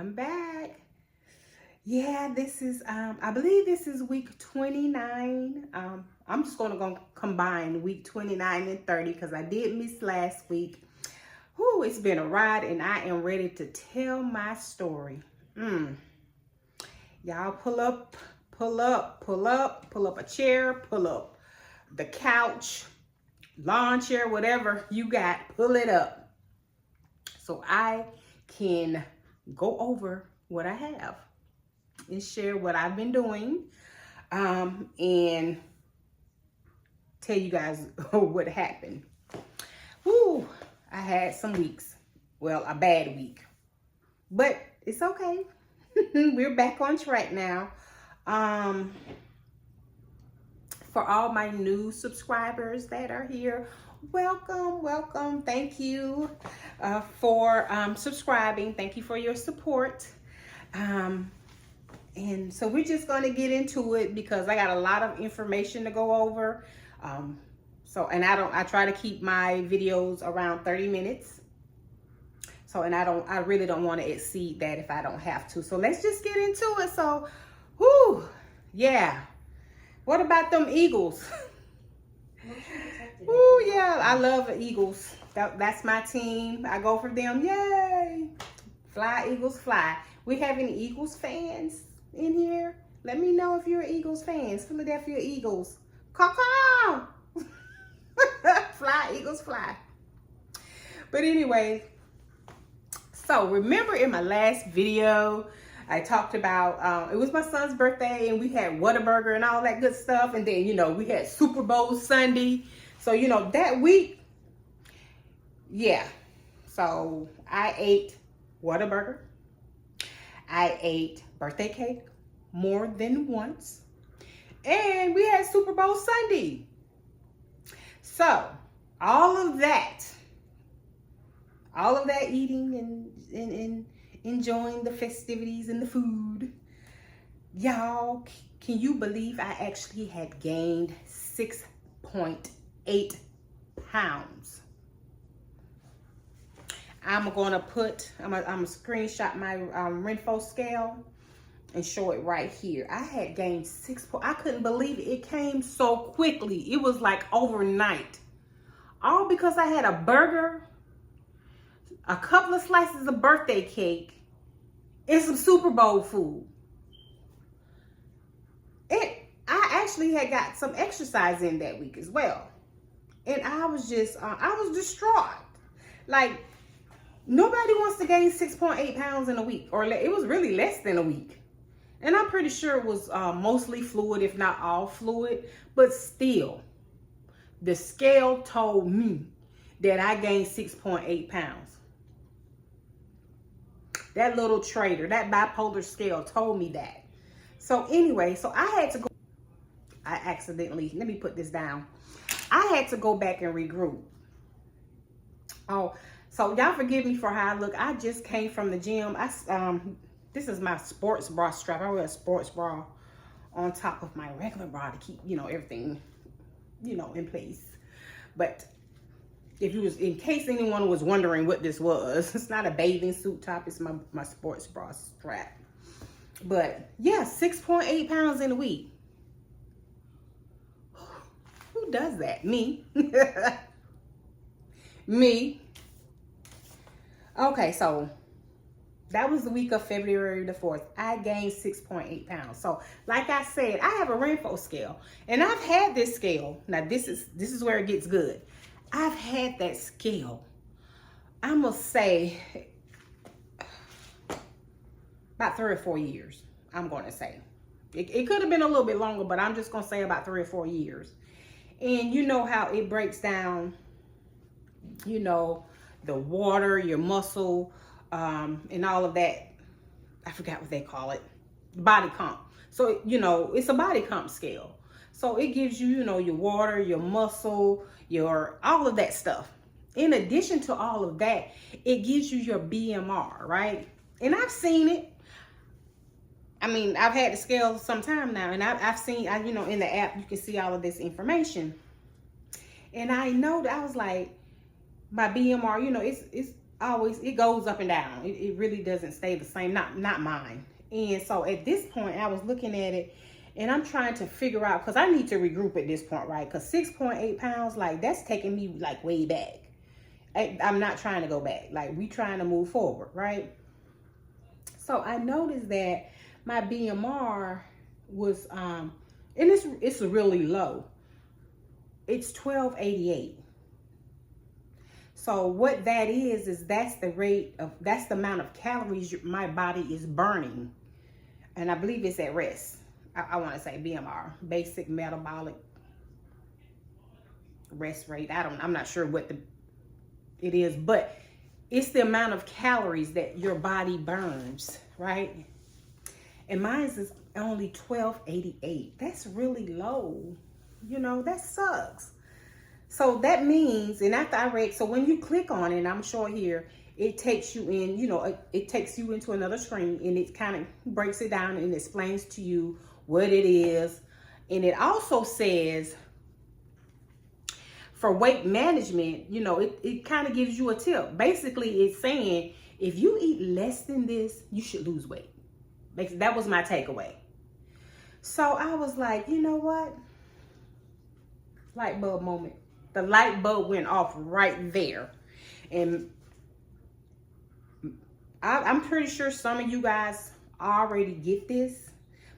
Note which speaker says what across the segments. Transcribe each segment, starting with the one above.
Speaker 1: I'm back. Yeah, this is I believe this is week 29. I'm just gonna combine week 29 and 30 because I did miss last week. Whew, it's been a ride and I am ready to tell my story. Y'all pull up a chair, pull up the couch, lawn chair, whatever you got, pull it up so I can go over what I have and share what I've been doing and tell you guys what happened. Whew, I had some weeks. Well, a bad week, but it's okay. We're back on track now. For all my new subscribers that are here, welcome. Thank you for subscribing. Thank you for your support. And so we're just going to get into it because I got a lot of information to go over. I try to keep my videos around 30 minutes. So, and I really don't want to exceed that if I don't have to. So let's just get into it. So, whoo, yeah. What about them Eagles? Oh yeah, I love the Eagles. That's my team. I go for them. Yay! Fly, Eagles, fly. We have any Eagles fans in here? Let me know if you're Eagles fans. Philadelphia Eagles. Caw-caw! Fly, Eagles, fly. But anyway, so remember in my last video, I talked about, it was my son's birthday and we had Whataburger and all that good stuff. And then, we had Super Bowl Sunday. So, that week, yeah. So I ate Whataburger. I ate birthday cake more than once. And we had Super Bowl Sunday. So all of that eating and enjoying the festivities and the food. Y'all, can you believe I actually had gained 6.8 pounds? I'm gonna screenshot my Renpho scale and show it right here. I had gained I couldn't believe it. It came so quickly. It was like overnight. All because I had a burger, a couple of slices of birthday cake, and some Super Bowl food. I actually had got some exercise in that week as well. And I was just, I was distraught. Like, nobody wants to gain 6.8 pounds in a week, or it was really less than a week. And I'm pretty sure it was mostly fluid, if not all fluid, but still, the scale told me that I gained 6.8 pounds. That little trader, that bipolar scale told me that. So anyway, so I had to go. I accidentally, let me put this down. I had to go back and regroup. Oh, so y'all forgive me for how I look. I just came from the gym. This is my sports bra strap. I wear a sports bra on top of my regular bra to keep, everything, in place. But in case anyone was wondering what this was, it's not a bathing suit top. It's my sports bra strap. But yeah, 6.8 pounds in a week. Who does that? Me. Me. Okay, so that was the week of February the 4th. I gained 6.8 pounds. So like I said, I have a Renpho scale. And I've had this scale. Now this is where it gets good. I've had that scale, I'm gonna say, about 3 or 4 years, I'm gonna say. It could have been a little bit longer, but I'm just gonna say about 3 or 4 years. And you know how it breaks down, the water, your muscle, and all of that. I forgot what they call it, body comp. So, it's a body comp scale. So it gives you, your water, your muscle, all of that stuff. In addition to all of that, it gives you your BMR, right? And I've seen it. I mean, I've had the scale some time now, and I've seen, in the app, you can see all of this information. And I know that I was like, my BMR, always, it goes up and down. It really doesn't stay the same, not mine. And so at this point, I was looking at it, and I'm trying to figure out, because I need to regroup at this point, right? Because 6.8 pounds, like, that's taking me like way back. I'm not trying to go back. Like, we trying to move forward, right? So I noticed that my BMR was, and it's really low. It's 1288. So what that is that's the rate of, that's the amount of calories my body is burning. And I believe it's at rest. I want to say BMR, basic metabolic rest rate. I'm not sure what it is, but it's the amount of calories that your body burns, right? And mine is only 1288. That's really low. You know, that sucks. So that means, and after I read, so when you click on it, and I'm sure here, it takes you in, you know, it takes you into another screen, and it kind of breaks it down and explains to you what it is. And it also says, for weight management, you know, it kind of gives you a tip. Basically, it's saying, if you eat less than this, you should lose weight. That was my takeaway. So I was like, you know what? Light bulb moment. The light bulb went off right there. And I'm pretty sure some of you guys already get this.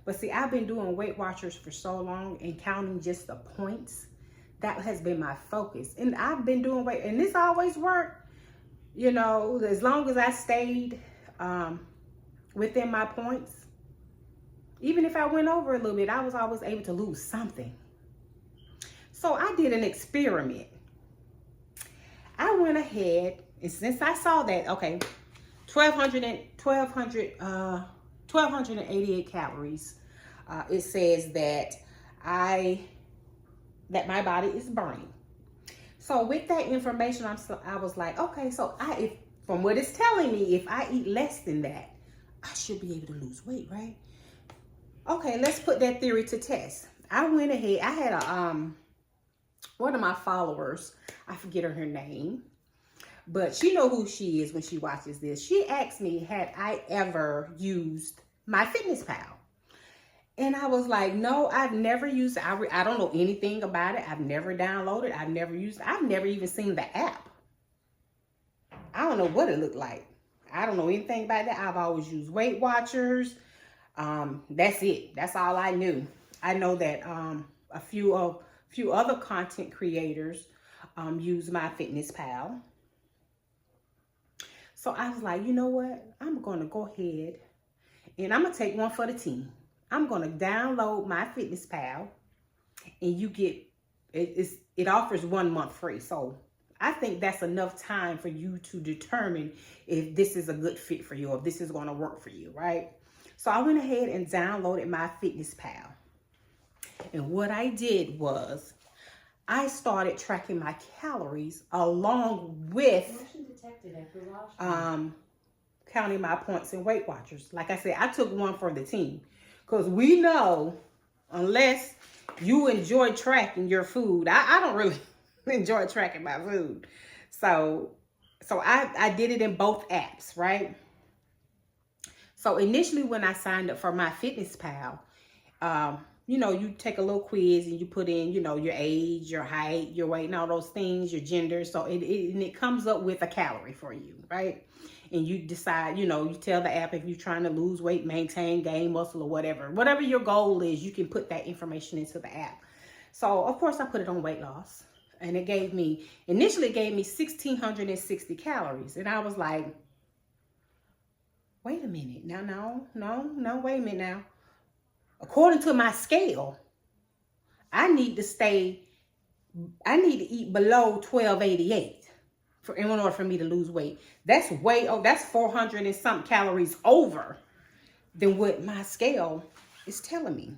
Speaker 1: But see, I've been doing Weight Watchers for so long and counting just the points. That has been my focus. And I've been doing weight, and this always worked. You know, as long as I stayed within my points. Even if I went over a little bit, I was always able to lose something. So I did an experiment. I went ahead, and since I saw that, okay, 1288 calories. It says that that my body is burning. So with that information, I was like, okay, so from what it's telling me, if I eat less than that, I should be able to lose weight, right? Okay, let's put that theory to test. I went ahead. I had one of my followers, I forget her name, but she know who she is when she watches this. She asked me, had I ever used MyFitnessPal? And I was like, no, I've never used it. I don't know anything about it. I've never downloaded. I've never used it. I've never even seen the app. I don't know what it looked like. I don't know anything about that. I've always used Weight Watchers. That's it. That's all I knew. I know that a few other content creators use MyFitnessPal. So I was like, you know what? I'm going to go ahead and I'm going to take one for the team. I'm going to download MyFitnessPal, and you get, it offers 1 month free. So I think that's enough time for you to determine if this is a good fit for you, or if this is going to work for you, right? So I went ahead and downloaded MyFitnessPal. And what I did was I started tracking my calories along with counting my points in Weight Watchers. Like I said, I took one for the team, because we know unless you enjoy tracking your food, I don't really enjoy tracking my food. So I did it in both apps, right? So initially when I signed up for MyFitnessPal, you know, you take a little quiz and you put in, you know, your age, your height, your weight, and all those things, your gender. So it comes up with a calorie for you, right? And you decide, you know, you tell the app if you're trying to lose weight, maintain, gain muscle, or whatever. Whatever your goal is, you can put that information into the app. So, of course, I put it on weight loss. And it gave me, initially it gave me 1,660 calories. And I was like, wait a minute. Now, no, wait a minute now. According to my scale, I need to eat below 1288 in order for me to lose weight. That's that's 400 and something calories over than what my scale is telling me.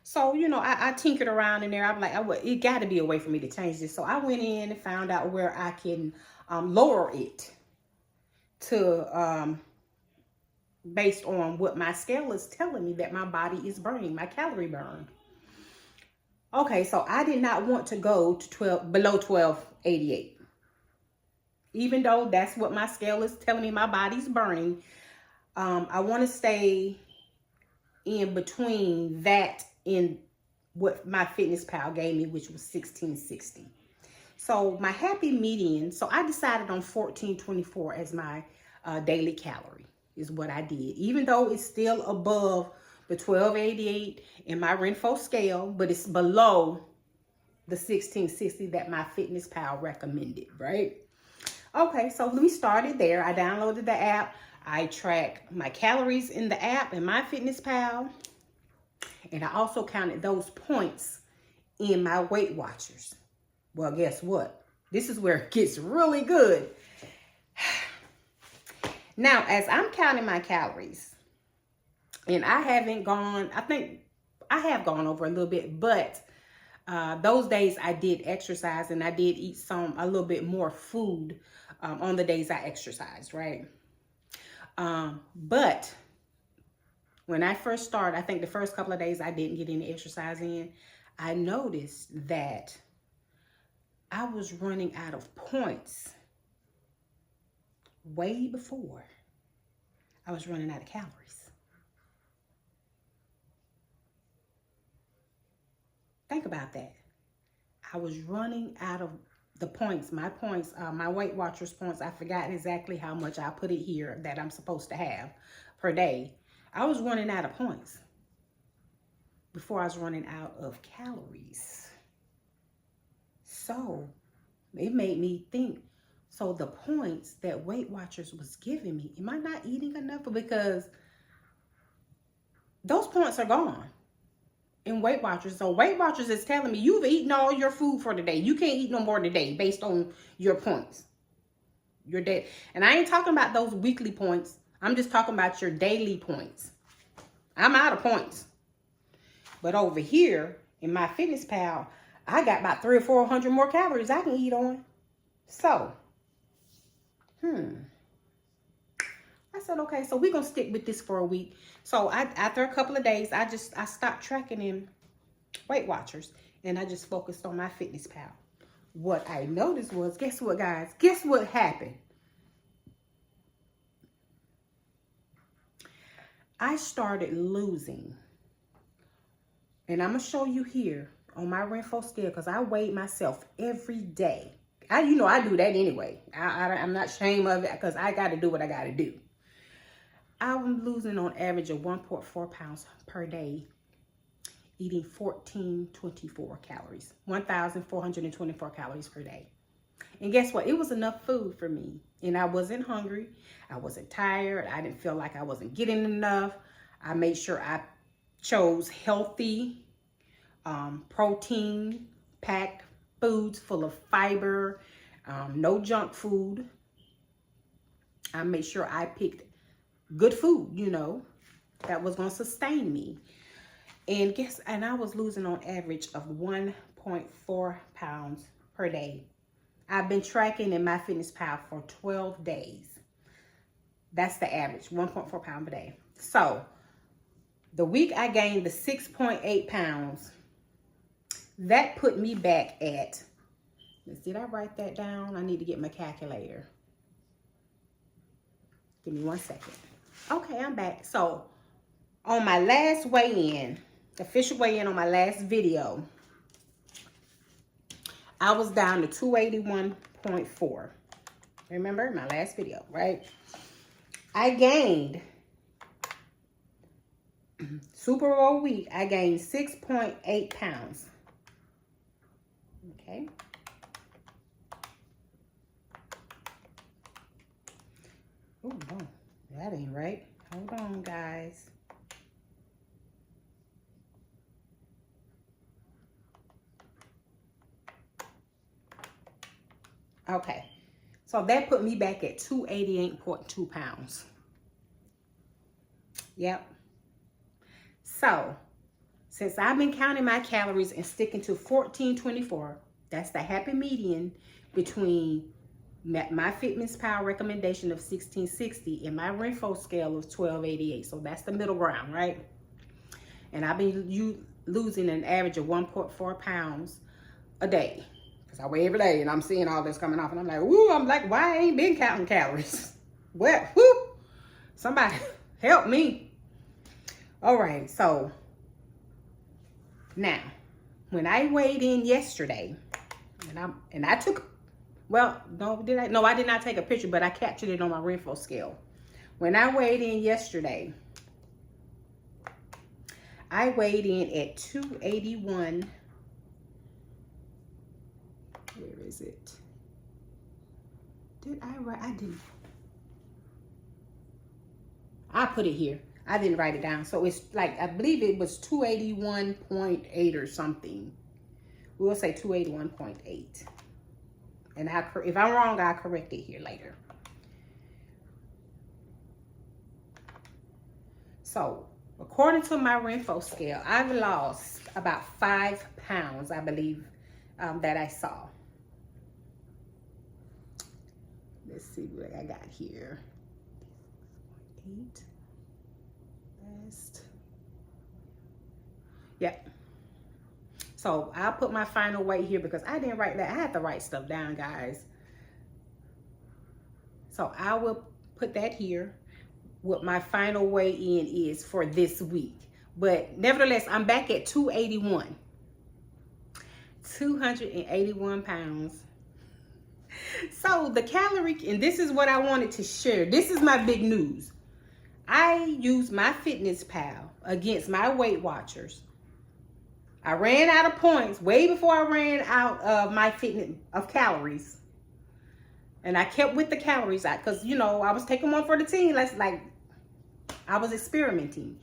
Speaker 1: So, you know, I tinkered around in there. I'm like, it got to be a way for me to change this. So I went in and found out where I can lower it to based on what my scale is telling me that my body is burning, my calorie burn. Okay, so I did not want to go to below 1288. even though that's what my scale is telling me my body's burning, I want to stay in between that and what my FitnessPal gave me, which was 1660. So my happy median, so I decided on 1424 as my daily calorie is what I did. Even though it's still above the 1288 in my Renpho scale, but it's below the 1660 that my FitnessPal recommended, right? Okay, so we started there. I downloaded the app. I track my calories in the app and my FitnessPal. And I also counted those points in my Weight Watchers. Well, guess what? This is where it gets really good. Now, as I'm counting my calories, and I haven't gone, I think I have gone over a little bit, but those days I did exercise and I did eat a little bit more food on the days I exercised, right? But when I first started, I think the first couple of days I didn't get any exercise in, I noticed that I was running out of points way before I was running out of calories. Think about that. I was running out of the points, my Weight Watchers points. I forgot exactly how much I put it here that I'm supposed to have per day. I was running out of points before I was running out of calories. So it made me think, so the points that Weight Watchers was giving me, am I not eating enough? Because those points are gone in Weight Watchers. So Weight Watchers is telling me you've eaten all your food for the day. You can't eat no more today based on your points. Your day. And I ain't talking about those weekly points. I'm just talking about your daily points. I'm out of points. But over here in my FitnessPal, I got about 300 or 400 more calories I can eat on. So, I said, okay, so we're going to stick with this for a week. So after a couple of days, I stopped tracking in Weight Watchers and I just focused on my FitnessPal. What I noticed was, guess what, guys? Guess what happened? I started losing. And I'm going to show you here on my Renpho scale because I weighed myself every day. I do that anyway. I'm not ashamed of it because I got to do what I got to do. I'm losing on average of 1.4 pounds per day, eating 1,424 calories, 1,424 calories per day. And guess what? It was enough food for me. And I wasn't hungry. I wasn't tired. I didn't feel like I wasn't getting enough. I made sure I chose healthy, protein-packed foods full of fiber, no junk food. I made sure I picked good food, that was going to sustain me. And I was losing on average of 1.4 pounds per day. I've been tracking in my FitnessPal for 12 days. That's the average, 1.4 pounds per day. So the week I gained the 6.8 pounds, that put me back at, did I write that down? I need to get my calculator. Give me 1 second. Okay, I'm back. So on my last weigh-in, official weigh-in on my last video, I was down to 281.4. Remember my last video, right? I gained, Super Bowl week, I gained 6.8 pounds. Okay. Oh, no, that ain't right. Hold on, guys. Okay, so that put me back at 288.2 pounds. Yep. So, since I've been counting my calories and sticking to 1424, that's the happy median between my FitnessPal recommendation of 1660 and my Renpho scale of 1288. So that's the middle ground, right? And I've been losing an average of 1.4 pounds a day because I weigh every day and I'm seeing all this coming off and I'm like, woo, I'm like, why I ain't been counting calories? Well, whoo, somebody help me. All right, so now when I weighed in yesterday, and I took, well, no, did I? No, I did not take a picture, but I captured it on my Renpho scale. When I weighed in yesterday, I weighed in at 281. Where is it? Did I write? I didn't. I put it here. I didn't write it down. So it's like, I believe it was 281.8 or something. We'll say 281.8. And if I'm wrong, I'll correct it here later. So, according to my Renpho scale, I've lost about 5 pounds, I believe, that I saw. Let's see what I got here. 8. Best. Yep. So I'll put my final weight here because I didn't write that. I had to write stuff down, guys. So I will put that here. What my final weigh in is for this week. But nevertheless, I'm back at 281. 281 pounds. So the calorie, and this is what I wanted to share. This is my big news. I use my Fitness Pal against my Weight Watchers. I ran out of points way before I ran out of my calories. And I kept with the calories out because, you know, I was taking one for the team. That's like, I was experimenting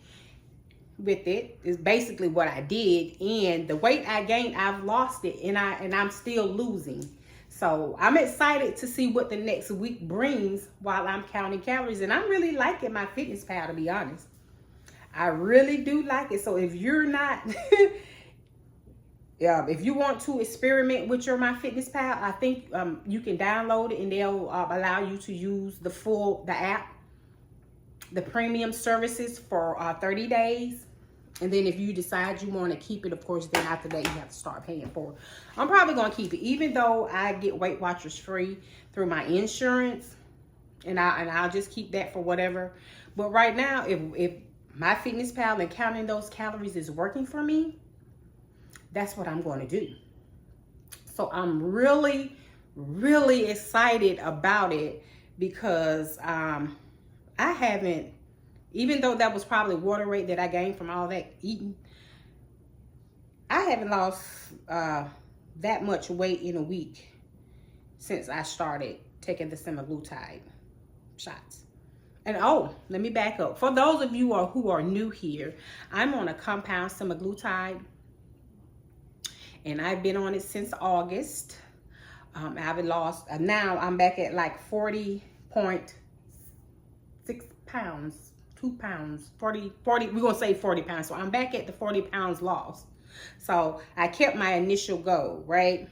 Speaker 1: with it. Is basically what I did. And the weight I gained, I've lost it, and I'm still losing. So I'm excited to see what the next week brings while I'm counting calories. And I'm really liking my Fitness Pal, to be honest. I really do like it. So if you're not, if you want to experiment with your MyFitnessPal, I think you can download it and they'll allow you to use the app, the premium services for 30 days. And then if you decide you want to keep it, of course, then after that, you have to start paying for it. I'm probably going to keep it, even though I get Weight Watchers free through my insurance. And I'll just keep that for whatever. But right now, if MyFitnessPal and counting those calories is working for me, that's what I'm going to do. So I'm really, really excited about it because I haven't, even though that was probably water weight that I gained from all that eating, I haven't lost that much weight in a week since I started taking the semaglutide shots. And oh, let me back up. For those of you who are new here, I'm on a compound semaglutide. And I've been on it since August. I've lost, now I'm back at like 40.6 pounds, 2 pounds, 40, we're gonna say 40 pounds. So I'm back at the 40 pounds lost. So I kept my initial goal, right?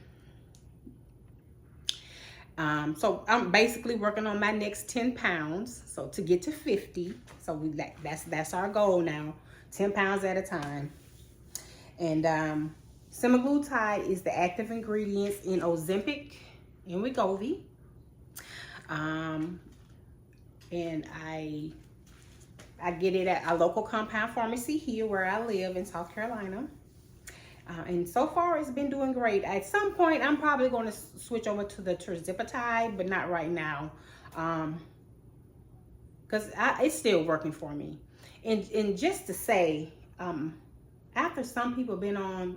Speaker 1: So I'm basically working on my next 10 pounds. So to get to 50. So that's our goal now, 10 pounds at a time. And semaglutide is the active ingredients in Ozempic and Wegovy. And I get it at a local compound pharmacy here where I live in South Carolina. And so far it's been doing great. At some point I'm probably going to switch over to the tirzepatide, but not right now. Because it's still working for me. And just to say, after some people have been on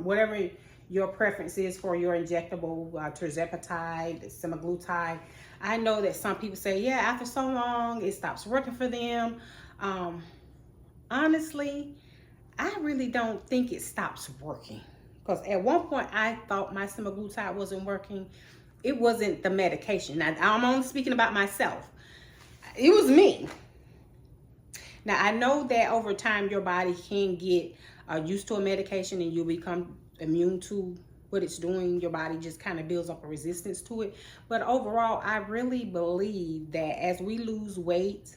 Speaker 1: whatever your preference is for your injectable tirzepatide, semaglutide, I know that some people say, yeah, after so long, it stops working for them. Honestly, I really don't think it stops working. Because at one point, I thought my semaglutide wasn't working. It wasn't the medication. Now, I'm only speaking about myself. It was me. Now, I know that over time, your body can get used to a medication and you'll become immune to what it's doing. Your body just kind of builds up a resistance to it. But overall, I really believe that as we lose weight,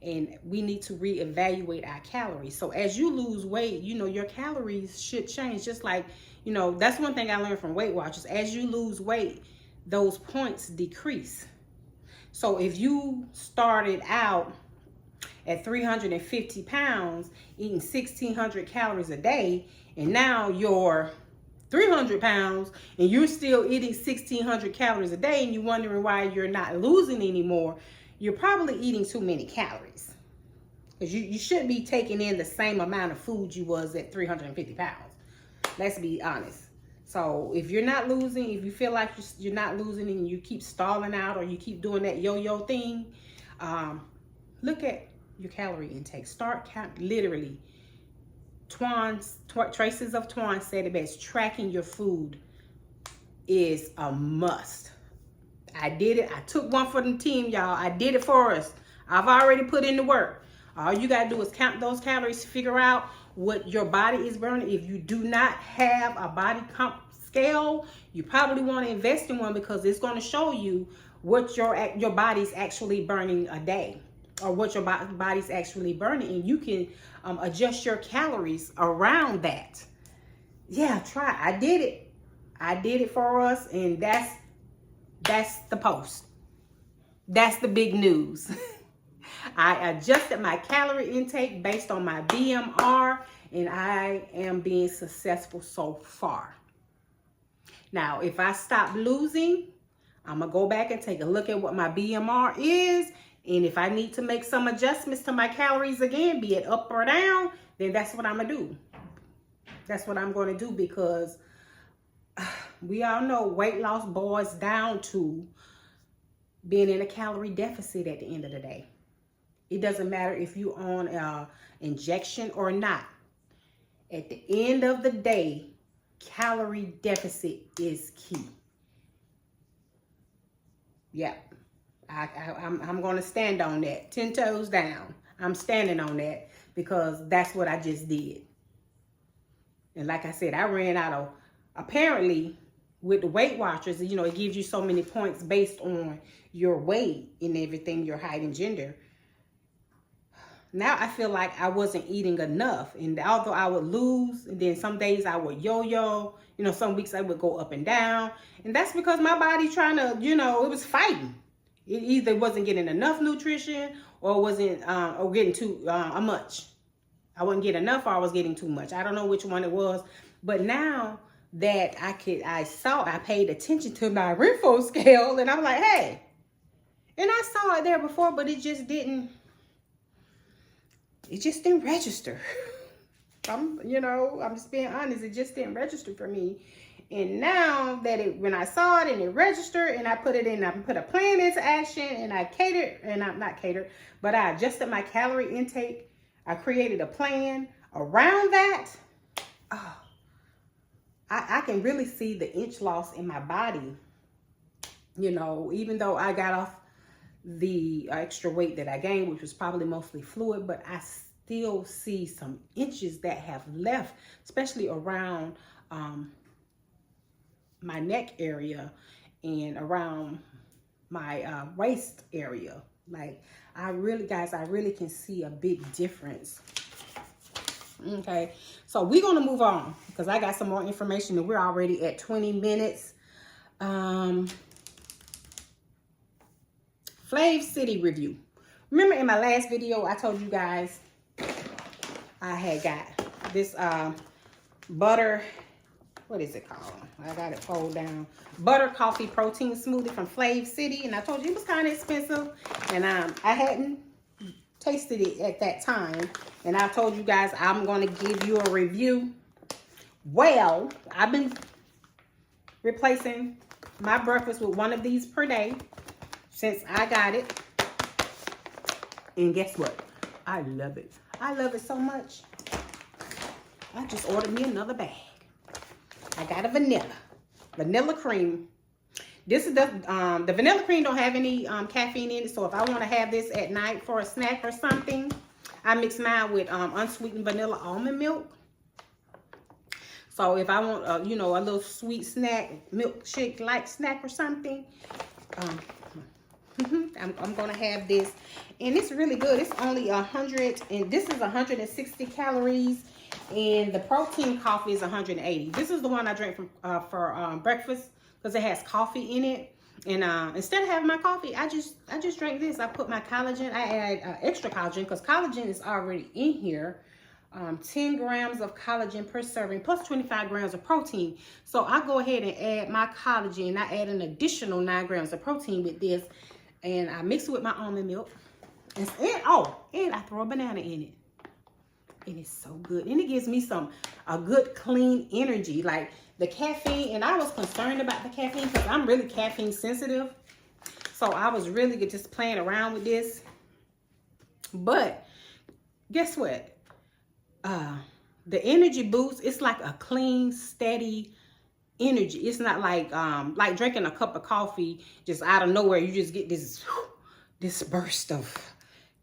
Speaker 1: and we need to reevaluate our calories. So as you lose weight, you know, your calories should change. Just like, You know, that's one thing I learned from Weight Watchers. As you lose weight, those points decrease. So if you started out at 350 pounds, eating 1,600 calories a day, and now you're 300 pounds and you're still eating 1,600 calories a day, and you're wondering why you're not losing anymore, you're probably eating too many calories. Because you shouldn't be taking in the same amount of food you was at 350 pounds. Let's be honest. So if you're not losing, if you feel like you're not losing and you keep stalling out or you keep doing that yo-yo thing, look at your calorie intake. Start count, literally. Traces of Twan said it best. Tracking your food is a must. I did it. I took one for the team, y'all. I did it for us. I've already put in the work. All you got to do is count those calories, figure out what your body is burning. If you do not have a body comp scale, you probably want to invest in one, because it's going to show you what your body's actually burning a day, or what your body's actually burning, and you can adjust your calories around that. Yeah, try. I did it. I did it for us, and that's the post. That's the big news. I adjusted my calorie intake based on my BMR, and I am being successful so far. Now, if I stop losing, I'm going to go back and take a look at what my BMR is. And if I need to make some adjustments to my calories again, be it up or down, then that's what I'm going to do. That's what I'm going to do, because we all know weight loss boils down to being in a calorie deficit at the end of the day. It doesn't matter if you're on an injection or not. At the end of the day, calorie deficit is key. Yeah, I'm going to stand on that. 10 toes down. I'm standing on that, because that's what I just did. And like I said, I ran out of, apparently, with the Weight Watchers, you know, it gives you so many points based on your weight and everything, your height and gender. Now I feel like I wasn't eating enough. And although I would lose, and then some days I would yo-yo, you know, some weeks I would go up and down. And that's because my body trying to, you know, it was fighting. It either wasn't getting enough nutrition, or wasn't, or getting too much. I wasn't getting enough, or I was getting too much. I don't know which one it was. But now that I paid attention to my Renpho scale, and I'm like, hey, and I saw it there before, but it just didn't register. I'm just being honest. It just didn't register for me. And now that when I saw it and it registered, and I put a plan into action, and I adjusted my calorie intake. I created a plan around that. Oh, I can really see the inch loss in my body. You know, even though I got off the extra weight that I gained, which was probably mostly fluid, but I still see some inches that have left, especially around my neck area and around my waist area. Like, I really can see a big difference. Okay, so we're gonna move on, because I got some more information, and we're already at 20 minutes. FlavCity review. Remember in my last video, I told you guys I had got this butter, what is it called? I got it fold down. Butter coffee protein smoothie from FlavCity, and I told you it was kind of expensive, and I hadn't tasted it at that time, and I told you guys I'm going to give you a review. Well, I've been replacing my breakfast with one of these per day since I got it, and guess what? I love it. I love it so much. I just ordered me another bag. I got a vanilla cream. This is the vanilla cream don't have any caffeine in it, so if I want to have this at night for a snack or something, I mix mine with unsweetened vanilla almond milk. So if I want you know, a little sweet snack, milkshake like snack or something, I'm gonna have this, and it's really good. It's only 100, and this is 160 calories, and the protein coffee is 180. This is the one I drank from for breakfast because it has coffee in it. And instead of having my coffee, I just drank this. I put my collagen. I add extra collagen because collagen is already in here. 10 grams of collagen per serving plus 25 grams of protein. So I go ahead and add my collagen. I add an additional 9 grams of protein with this, and I mix it with my almond milk. And I throw a banana in it. And it's so good. And it gives me a good clean energy. Like the caffeine, and I was concerned about the caffeine because I'm really caffeine sensitive. So I was really just playing around with this. But guess what? The energy boost, it's like a clean, steady energy. It's not like drinking a cup of coffee just out of nowhere. You just get this burst of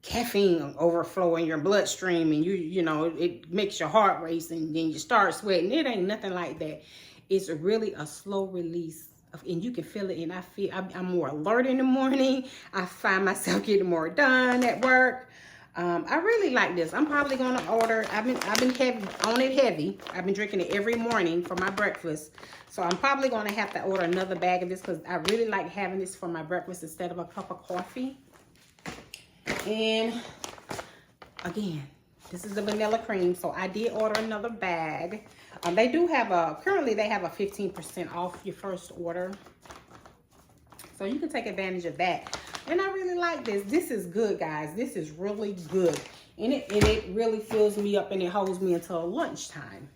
Speaker 1: caffeine overflow in your bloodstream, and you know it makes your heart race, and then you start sweating. It ain't nothing like that. It's really a slow release and you can feel it. And I'm more alert in the morning. I find myself getting more done at work. I really like this. I'm probably gonna order. I've been heavy. I've been drinking it every morning for my breakfast. So I'm probably gonna have to order another bag of this because I really like having this for my breakfast instead of a cup of coffee. And again, this is the vanilla cream. So I did order another bag. They do have currently they have a 15% off your first order. So you can take advantage of that. And I really like this. This is good, guys. This is really good. And it really fills me up, and it holds me until lunchtime.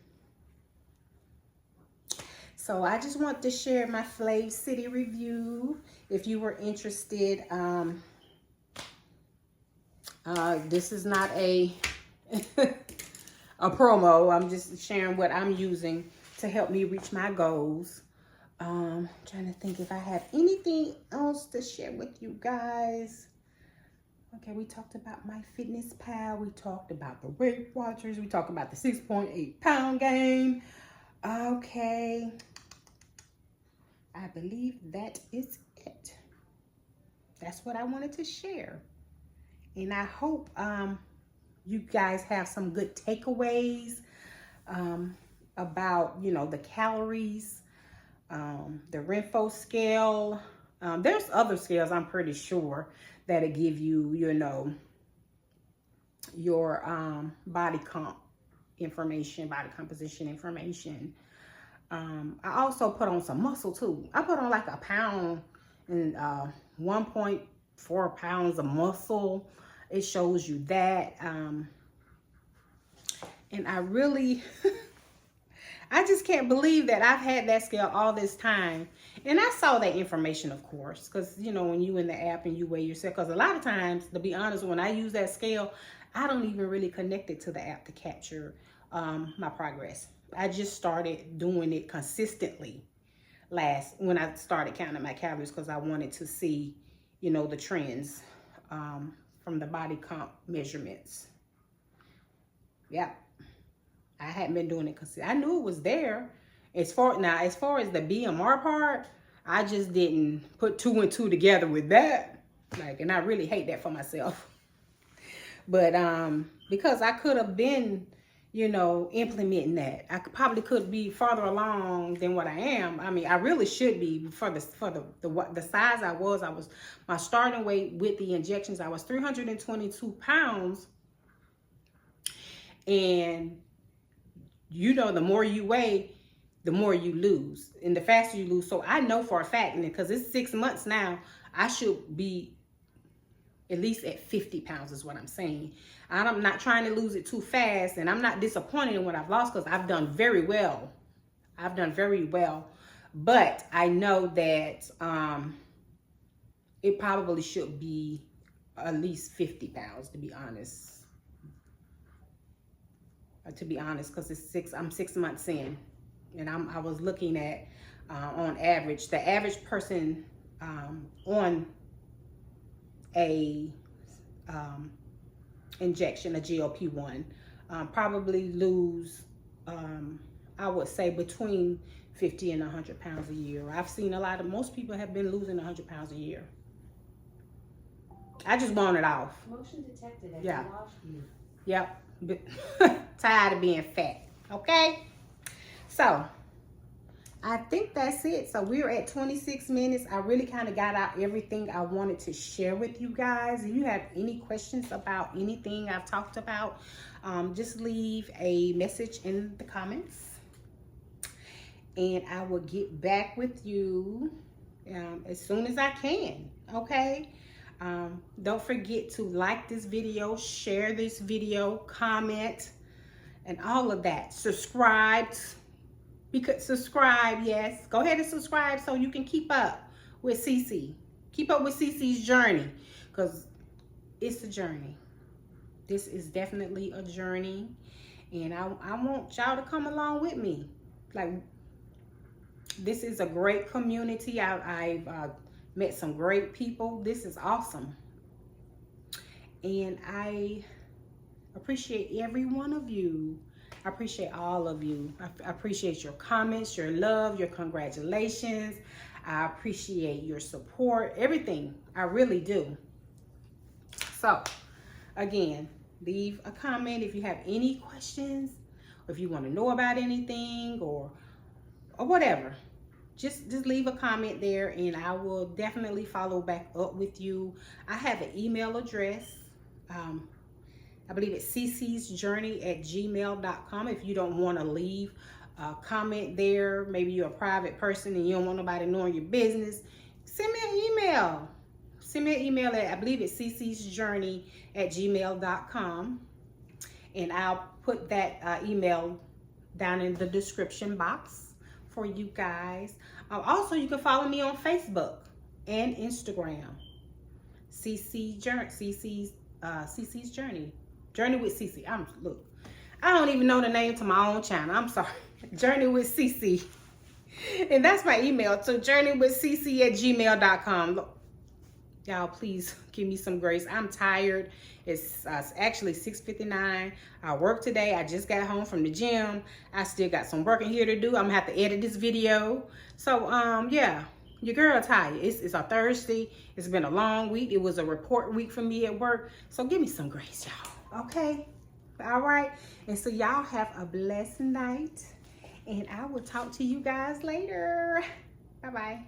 Speaker 1: So I just want to share my FlavCity review. If you were interested, this is not a promo. I'm just sharing what I'm using to help me reach my goals. Trying to think if I have anything else to share with you guys. Okay, we talked about MyFitnessPal. We talked about the Weight Watchers. We talked about the 6.8 pound gain. Okay, I believe that is it. That's what I wanted to share. And I hope you guys have some good takeaways about, you know, the calories, the Renpho scale. There's other scales, I'm pretty sure, that'll give you, you know, your body comp information, body composition information. I also put on some muscle too. I put on like a pound and 1.4 pounds of muscle. It shows you that. And I really, I just can't believe that I've had that scale all this time. And I saw that information, of course, because, you know, when you in the app and you weigh yourself, because a lot of times, to be honest, when I use that scale, I don't even really connect it to the app to capture my progress. I just started doing it consistently when I started counting my calories, because I wanted to see, you know, the trends from the body comp measurements. Yeah. I hadn't been doing it because I knew it was there. As far as the BMR part, I just didn't put 2 and 2 together with that. Like, and I really hate that for myself. But because I could have been, you know, implementing that. I probably could be farther along than what I am. I mean, I really should be for the size I was. My starting weight with the injections, I was 322 pounds. And you know, the more you weigh, the more you lose, and the faster you lose. So I know for a fact, and because it's 6 months now, I should be at least at 50 pounds is what I'm saying. I'm not trying to lose it too fast, and I'm not disappointed in what I've lost because I've done very well. I've done very well, but I know that it probably should be at least 50 pounds, to be honest. Because I'm 6 months in, and I was looking at on average, the average person on a injection, a GLP-1, probably lose, I would say, between 50 and 100 pounds a year. I've seen most people have been losing 100 pounds a year. I just want it off.
Speaker 2: Motion detected.
Speaker 1: Yeah.
Speaker 2: Lost you.
Speaker 1: Yep. Tired of being fat. Okay. So I think that's it. So we're at 26 minutes. I really kind of got out everything I wanted to share with you guys. If you have any questions about anything I've talked about, just leave a message in the comments. And I will get back with you as soon as I can, okay? Don't forget to like this video, share this video, comment, and all of that. Subscribe. Subscribe, yes. Go ahead and subscribe so you can keep up with CC. Keep up with CC's journey, because it's a journey. This is definitely a journey, and I want y'all to come along with me. Like, this is a great community. I've met some great people. This is awesome, and I appreciate every one of you. I appreciate all of you. I appreciate your comments, your love, your congratulations. I appreciate your support, everything. I really do. So, again, leave a comment if you have any questions, or if you want to know about anything, or whatever. Just leave a comment there, and I will definitely follow back up with you. I have an email address. I believe it's cc'sjourney@gmail.com. If you don't want to leave a comment there, maybe you're a private person and you don't want nobody knowing your business, send me an email. Send me an email at, I believe it's cc'sjourney@gmail.com. And I'll put that email down in the description box for you guys. Also, you can follow me on Facebook and Instagram. CC's Journey. Journey with CC. Look, I don't even know the name to my own channel. I'm sorry. Journey with CC. And that's my email too. Journey.with.cece@gmail.com. Look, y'all, please give me some grace. I'm tired. It's actually 6:59. I worked today. I just got home from the gym. I still got some work in here to do. I'm gonna have to edit this video. So yeah, your girl tired. It's a Thursday. It's been a long week. It was a report week for me at work. So give me some grace, y'all. Okay? All right? And so y'all have a blessed night. And I will talk to you guys later. Bye-bye.